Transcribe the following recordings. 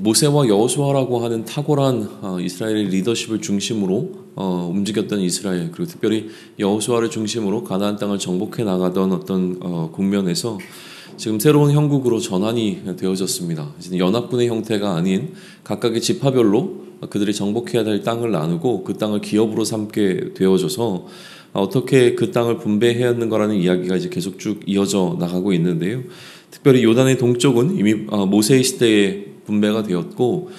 모세와 여호수아라고 하는 탁월한 이스라엘의 리더십을 중심으로 움직였던 이스라엘, 그리고 특별히 여호수아를 중심으로 가나안 땅을 정복해 나가던 어떤 국면에서 지금 새로운 형국으로 전환이 되어졌습니다. 이제 연합군의 형태가 아닌 각각의 지파별로 그들이 정복해야 될 땅을 나누고 그 땅을 기업으로 삼게 되어져서 어떻게 그 땅을 분배해야 하는 거라는 이야기가 이제 계속 쭉 이어져 나가고 있는데요. 특별히 요단의 동쪽은 이미 모세의 시대에 분배가 되었고,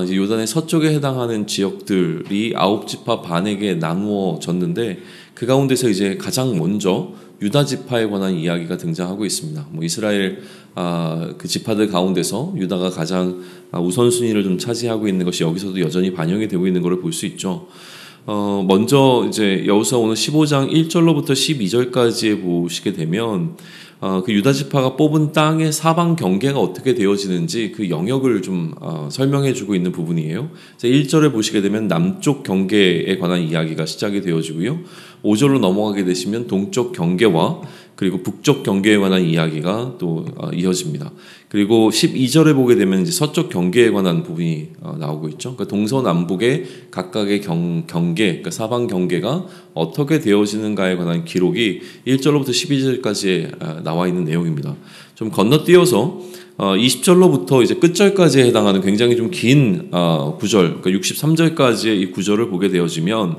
이제 요단의 서쪽에 해당하는 지역들이 9지파 반에게 나누어졌는데, 그 가운데서 이제 가장 먼저 유다 지파에 관한 이야기가 등장하고 있습니다. 이스라엘 그 지파들 가운데서 유다가 가장 우선순위를 좀 차지하고 있는 것이 여기서도 여전히 반영이 되고 있는 것을 볼 수 있죠. 먼저 이제 여호수아 오늘 15장 1절로부터 12절까지에 보시게 되면 그 유다 지파가 뽑은 땅의 사방 경계가 어떻게 되어지는지 그 영역을 좀 설명해주고 있는 부분이에요. 1절에 보시게 되면 남쪽 경계에 관한 이야기가 시작이 되어지고요. 5절로 넘어가게 되시면 동쪽 경계와 그리고 북쪽 경계에 관한 이야기가 또 이어집니다. 그리고 12절에 보게 되면 이제 서쪽 경계에 관한 부분이 나오고 있죠. 그러니까 동서남북의 각각의 경계, 그러니까 사방 경계가 어떻게 되어지는가에 관한 기록이 1절로부터 12절까지 나와 있는 내용입니다. 좀 건너뛰어서 20절로부터 이제 끝절까지에 해당하는 굉장히 좀 긴 구절, 그러니까 63절까지의 이 구절을 보게 되어지면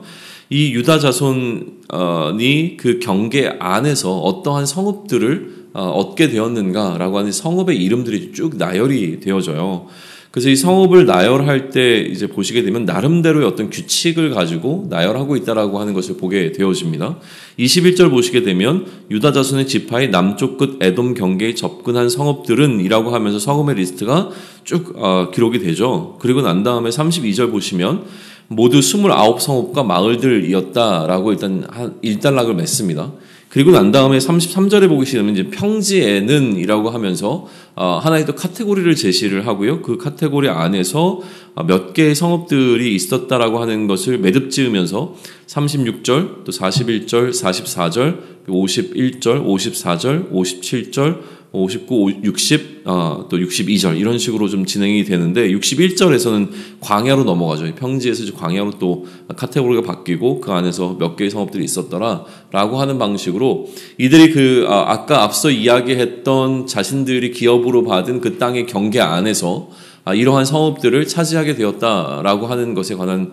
이 유다 자손이 그 경계 안에서 어떠한 성읍들을 얻게 되었는가라고 하는 성읍의 이름들이 쭉 나열이 되어져요. 그래서 이 성읍을 나열할 때 이제 보시게 되면 나름대로의 어떤 규칙을 가지고 나열하고 있다라고 하는 것을 보게 되어집니다. 21절 보시게 되면 유다 자손의 지파의 남쪽 끝 에돔 경계에 접근한 성읍들은 이라고 하면서 성읍의 리스트가 쭉 기록이 되죠. 그리고 난 다음에 32절 보시면 모두 29성읍과 마을들이었다라고 일단 일단락을 맺습니다. 그리고 난 다음에 33절에 보시면 이제 평지에는 이라고 하면서 하나의 또 카테고리를 제시를 하고요. 그 카테고리 안에서 몇 개의 성읍들이 있었다라고 하는 것을 매듭 지으면서 36절, 또 41절, 44절, 51절, 54절, 57절, 59, 60, 또 62절 이런 식으로 좀 진행이 되는데 61절에서는 광야로 넘어가죠. 평지에서 이제 광야로 또 카테고리가 바뀌고 그 안에서 몇 개의 성읍들이 있었더라라고 하는 방식으로 이들이 아까 앞서 이야기했던 자신들이 기업으로 받은 그 땅의 경계 안에서 이러한 성읍들을 차지하게 되었다라고 하는 것에 관한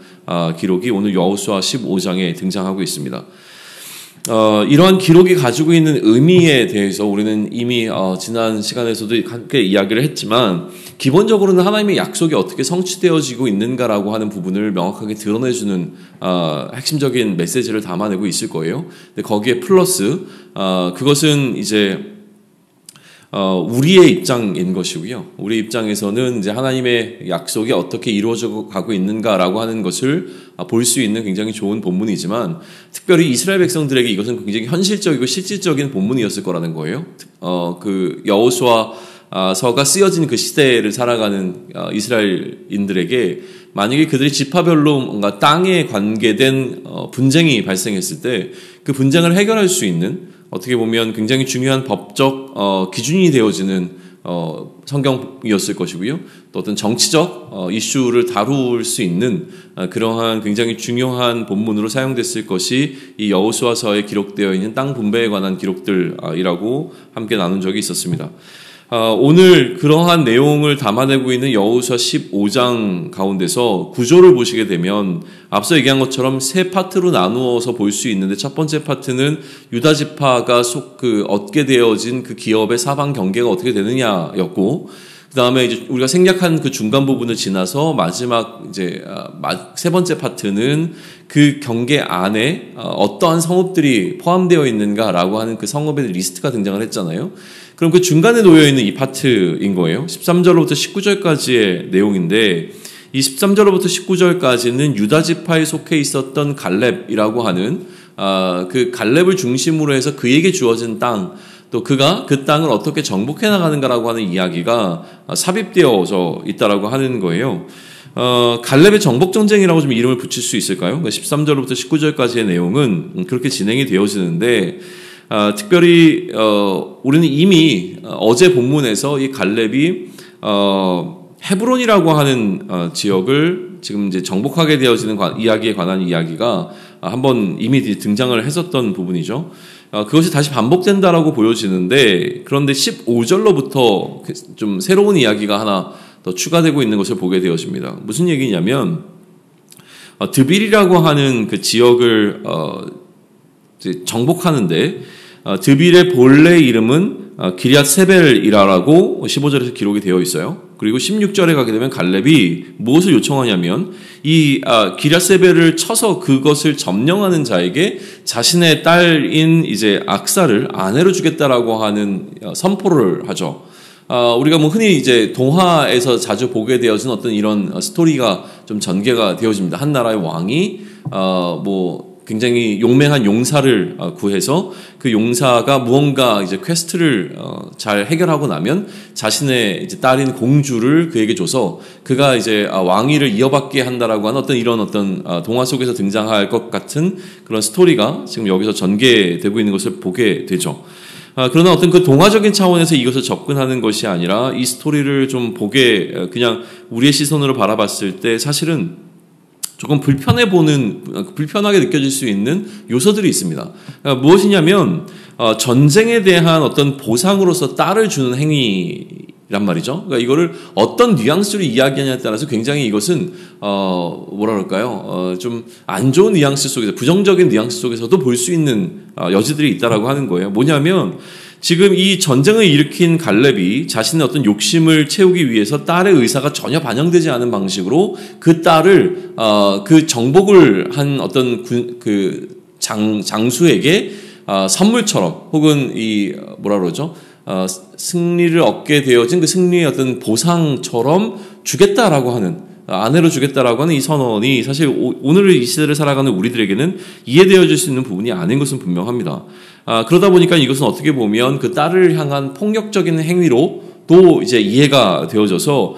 기록이 오늘 여호수아 15장에 등장하고 있습니다. 이러한 기록이 가지고 있는 의미에 대해서 우리는 이미 지난 시간에서도 함께 이야기를 했지만 기본적으로는 하나님의 약속이 어떻게 성취되어지고 있는가라고 하는 부분을 명확하게 드러내주는 핵심적인 메시지를 담아내고 있을 거예요. 근데 거기에 플러스 그것은 이제 우리의 입장인 것이고요. 우리 입장에서는 이제 하나님의 약속이 어떻게 이루어져 가고 있는가라고 하는 것을 볼 수 있는 굉장히 좋은 본문이지만 특별히 이스라엘 백성들에게 이것은 굉장히 현실적이고 실질적인 본문이었을 거라는 거예요. 그 여호수아서가 쓰여진 그 시대를 살아가는 이스라엘인들에게 만약에 그들이 지파별로 뭔가 땅에 관계된 분쟁이 발생했을 때 그 분쟁을 해결할 수 있는 어떻게 보면 굉장히 중요한 법적 기준이 되어지는 성경이었을 것이고요. 또 어떤 정치적 이슈를 다룰 수 있는 그러한 굉장히 중요한 본문으로 사용됐을 것이 이 여호수아서에 기록되어 있는 땅 분배에 관한 기록들이라고 함께 나눈 적이 있었습니다. 오늘 그러한 내용을 담아내고 있는 여호수아 15장 가운데서 구조를 보시게 되면 앞서 얘기한 것처럼 세 파트로 나누어서 볼 수 있는데 첫 번째 파트는 유다 지파가 얻게 되어진 그 기업의 사방 경계가 어떻게 되느냐였고 그 다음에 이제 우리가 생략한 그 중간 부분을 지나서 마지막 이제 세 번째 파트는 그 경계 안에 어떠한 성읍들이 포함되어 있는가라고 하는 그 성읍의 리스트가 등장을 했잖아요. 그럼 그 중간에 놓여있는 이 파트인 거예요. 13절로부터 19절까지의 내용인데 이 13절로부터 19절까지는 유다 지파에 속해 있었던 갈렙이라고 하는 그 갈렙을 중심으로 해서 그에게 주어진 땅, 또 그가 그 땅을 어떻게 정복해 나가는가라고 하는 이야기가 삽입되어져 있다라고 하는 거예요. 갈렙의 정복전쟁이라고 좀 이름을 붙일 수 있을까요? 13절로부터 19절까지의 내용은 그렇게 진행이 되어지는데 우리는 이미 어제 본문에서 이 갈렙이 헤브론이라고 하는 지역을 지금 이제 정복하게 되어지는 이야기에 관한 이야기가 한번 이미 등장을 했었던 부분이죠. 그것이 다시 반복된다라고 보여지는데, 그런데 15절로부터 좀 새로운 이야기가 하나 더 추가되고 있는 것을 보게 되어집니다. 무슨 얘기냐면 드빌이라고 하는 그 지역을 정복하는데, 드빌의 본래 이름은 기럇 세벨이라고 15절에서 기록이 되어 있어요. 그리고 16절에 가게 되면 갈렙이 무엇을 요청하냐면 이 기럇 세벨을 쳐서 그것을 점령하는 자에게 자신의 딸인 이제 악사를 아내로 주겠다라고 하는 선포를 하죠. 우리가 뭐 흔히 이제 동화에서 자주 보게 되어진 어떤 이런 스토리가 좀 전개가 되어집니다. 한 나라의 왕이 굉장히 용맹한 용사를 구해서 그 용사가 무언가 이제 퀘스트를 잘 해결하고 나면 자신의 이제 딸인 공주를 그에게 줘서 그가 이제 왕위를 이어받게 한다라고 하는 이런 동화 속에서 등장할 것 같은 그런 스토리가 지금 여기서 전개되고 있는 것을 보게 되죠. 그러나 그 동화적인 차원에서 이것을 접근하는 것이 아니라 이 스토리를 좀 그냥 우리의 시선으로 바라봤을 때 사실은 조금 불편하게 느껴질 수 있는 요소들이 있습니다. 무엇이냐면 전쟁에 대한 어떤 보상으로서 딸을 주는 행위란 말이죠. 그러니까 이거를 어떤 뉘앙스로 이야기하냐에 따라서 굉장히 이것은 좀 안 좋은 뉘앙스 속에서, 부정적인 뉘앙스 속에서도 볼 수 있는 여지들이 있다라고 하는 거예요. 뭐냐면 지금 이 전쟁을 일으킨 갈렙이 자신의 어떤 욕심을 채우기 위해서 딸의 의사가 전혀 반영되지 않은 방식으로 그 딸을 그 정복을 한 어떤 장수에게 선물처럼, 혹은 승리를 얻게 되어진 그 승리의 어떤 보상처럼 주겠다라고 하는, 아내로 주겠다라고 하는 이 선언이 사실 오늘 이 시대를 살아가는 우리들에게는 이해되어질 수 있는 부분이 아닌 것은 분명합니다. 그러다 보니까 이것은 어떻게 보면 그 딸을 향한 폭력적인 행위로 또 이제 이해가 되어져서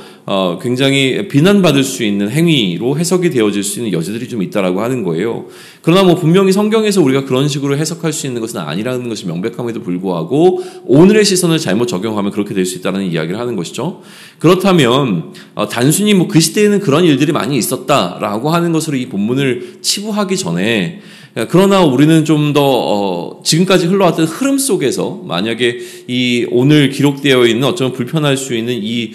굉장히 비난받을 수 있는 행위로 해석이 되어질 수 있는 여지들이 좀 있다라고 하는 거예요. 그러나 분명히 성경에서 우리가 그런 식으로 해석할 수 있는 것은 아니라는 것이 명백함에도 불구하고 오늘의 시선을 잘못 적용하면 그렇게 될 수 있다는 이야기를 하는 것이죠. 그렇다면 단순히 그 시대에는 그런 일들이 많이 있었다라고 하는 것으로 이 본문을 치부하기 전에, 그러나 우리는 좀 더 지금까지 흘러왔던 흐름 속에서 만약에 이 오늘 기록되어 있는 어쩌면 불편할 수 있는 이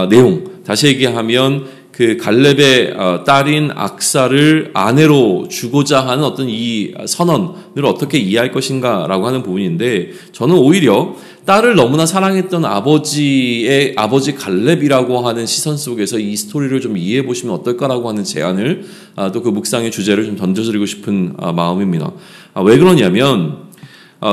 내용, 다시 얘기하면 그 갈렙의 딸인 악사를 아내로 주고자 하는 어떤 이 선언을 어떻게 이해할 것인가라고 하는 부분인데, 저는 오히려 딸을 너무나 사랑했던 아버지 갈렙이라고 하는 시선 속에서 이 스토리를 좀 이해해 보시면 어떨까라고 하는 제안을, 또 그 묵상의 주제를 좀 던져드리고 싶은 마음입니다. 왜 그러냐면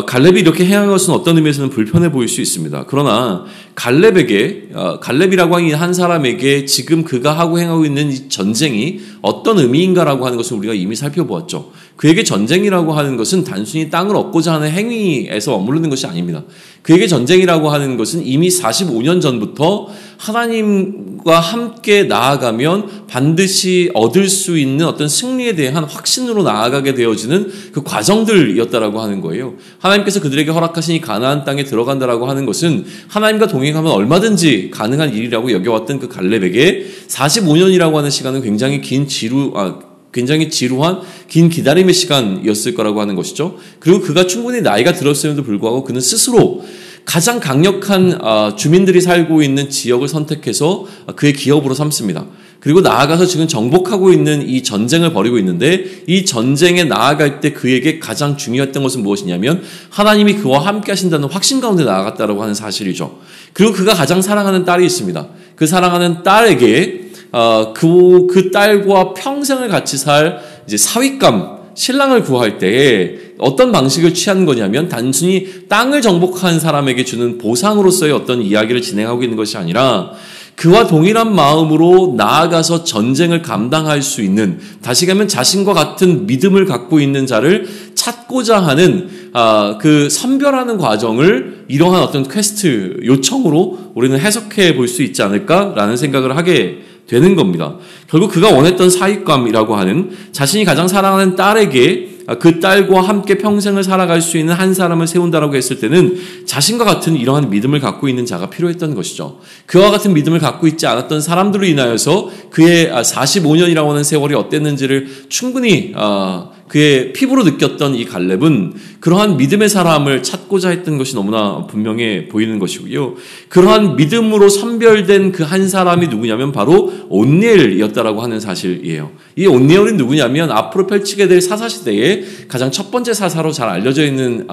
갈렙이 이렇게 행한 것은 어떤 의미에서는 불편해 보일 수 있습니다. 그러나 갈렙이라고 하는 한 사람에게 지금 그가 행하고 있는 이 전쟁이 어떤 의미인가라고 하는 것을 우리가 이미 살펴보았죠. 그에게 전쟁이라고 하는 것은 단순히 땅을 얻고자 하는 행위에서 머무르는 것이 아닙니다. 그에게 전쟁이라고 하는 것은 이미 45년 전부터 하나님과 함께 나아가면 반드시 얻을 수 있는 어떤 승리에 대한 확신으로 나아가게 되어지는 그 과정들이었다라고 하는 거예요. 하나님께서 그들에게 허락하신 이 가나안 땅에 들어간다라고 하는 것은 하나님과 동행하면 얼마든지 가능한 일이라고 여겨왔던 그 갈렙에게 45년이라고 하는 시간은 굉장히 지루한 긴 기다림의 시간이었을 거라고 하는 것이죠. 그리고 그가 충분히 나이가 들었음에도 불구하고 그는 스스로 가장 강력한 주민들이 살고 있는 지역을 선택해서 그의 기업으로 삼습니다. 그리고 나아가서 지금 정복하고 있는 이 전쟁을 벌이고 있는데, 이 전쟁에 나아갈 때 그에게 가장 중요했던 것은 무엇이냐면 하나님이 그와 함께 하신다는 확신 가운데 나아갔다라고 하는 사실이죠. 그리고 그가 가장 사랑하는 딸이 있습니다. 그 사랑하는 딸에게 그 딸과 평생을 같이 살 이제 사윗감, 신랑을 구할 때에 어떤 방식을 취하는 거냐면 단순히 땅을 정복한 사람에게 주는 보상으로서의 어떤 이야기를 진행하고 있는 것이 아니라 그와 동일한 마음으로 나아가서 전쟁을 감당할 수 있는, 다시 가면 자신과 같은 믿음을 갖고 있는 자를 찾고자 하는 그 선별하는 과정을 이러한 어떤 퀘스트 요청으로 우리는 해석해 볼 수 있지 않을까라는 생각을 하게 되는 겁니다. 결국 그가 원했던 사윗감이라고 하는 자신이 가장 사랑하는 딸에게 그 딸과 함께 평생을 살아갈 수 있는 한 사람을 세운다라고 했을 때는 자신과 같은 이러한 믿음을 갖고 있는 자가 필요했던 것이죠. 그와 같은 믿음을 갖고 있지 않았던 사람들로 인하여서 그의 45년이라고 하는 세월이 어땠는지를 충분히 그의 피부로 느꼈던 이 갈렙은 그러한 믿음의 사람을 찾고자 했던 것이 너무나 분명해 보이는 것이고요. 그러한 믿음으로 선별된 그 한 사람이 누구냐면 바로 온니엘이었다라고 하는 사실이에요. 이 온니엘이 누구냐면 앞으로 펼치게 될 사사시대에 가장 첫 번째 사사로 잘 알려져 있는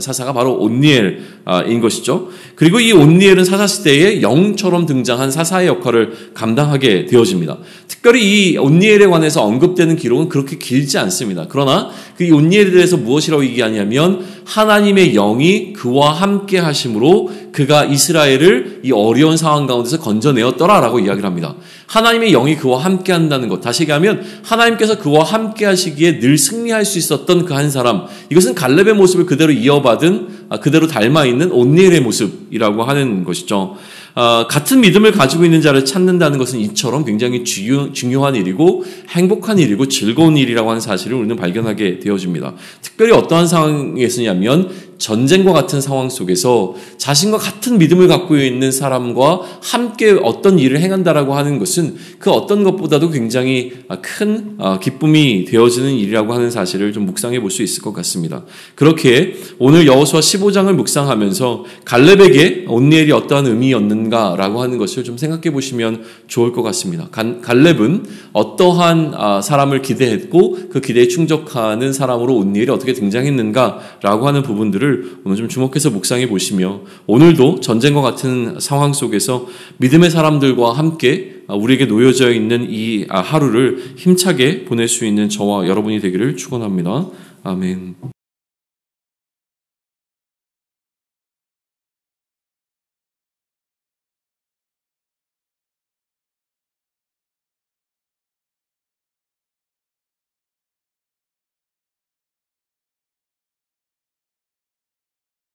사사가 바로 온니엘인 것이죠. 그리고 이 온니엘은 사사시대에 영처럼 등장한 사사의 역할을 감당하게 되어집니다. 특별히 이 온니엘에 관해서 언급되는 기록은 그렇게 길지 않습니다. 그러나 그 온니엘에 대해서 무엇이라고 얘기하냐면 하나님의 영이 그와 함께 하심으로 그가 이스라엘을 이 어려운 상황 가운데서 건져내었더라라고 이야기를 합니다. 하나님의 영이 그와 함께 한다는 것, 다시 얘기하면 하나님께서 그와 함께 하시기에 늘 승리할 수 있었던 그 한 사람, 이것은 갈렙의 모습을 그대로 이어받은, 그대로 닮아있는 온니엘의 모습이라고 하는 것이죠. 같은 믿음을 가지고 있는 자를 찾는다는 것은 이처럼 굉장히 중요한 일이고 행복한 일이고 즐거운 일이라고 하는 사실을 우리는 발견하게 되어집니다. 특별히 어떠한 상황에서냐면 전쟁과 같은 상황 속에서 자신과 같은 믿음을 갖고 있는 사람과 함께 어떤 일을 행한다라고 하는 것은 그 어떤 것보다도 굉장히 큰 기쁨이 되어지는 일이라고 하는 사실을 좀 묵상해 볼 수 있을 것 같습니다. 그렇게 오늘 여호수아 15장을 묵상하면서 갈렙에게 온니엘이 어떠한 의미였는가라고 하는 것을 좀 생각해 보시면 좋을 것 같습니다. 갈렙은 어떠한 사람을 기대했고 그 기대에 충족하는 사람으로 온니엘이 어떻게 등장했는가라고 하는 부분들을 오늘 좀 주목해서 묵상해 보시며 오늘도 전쟁과 같은 상황 속에서 믿음의 사람들과 함께 우리에게 놓여져 있는 이 하루를 힘차게 보낼 수 있는 저와 여러분이 되기를 축원합니다. 아멘.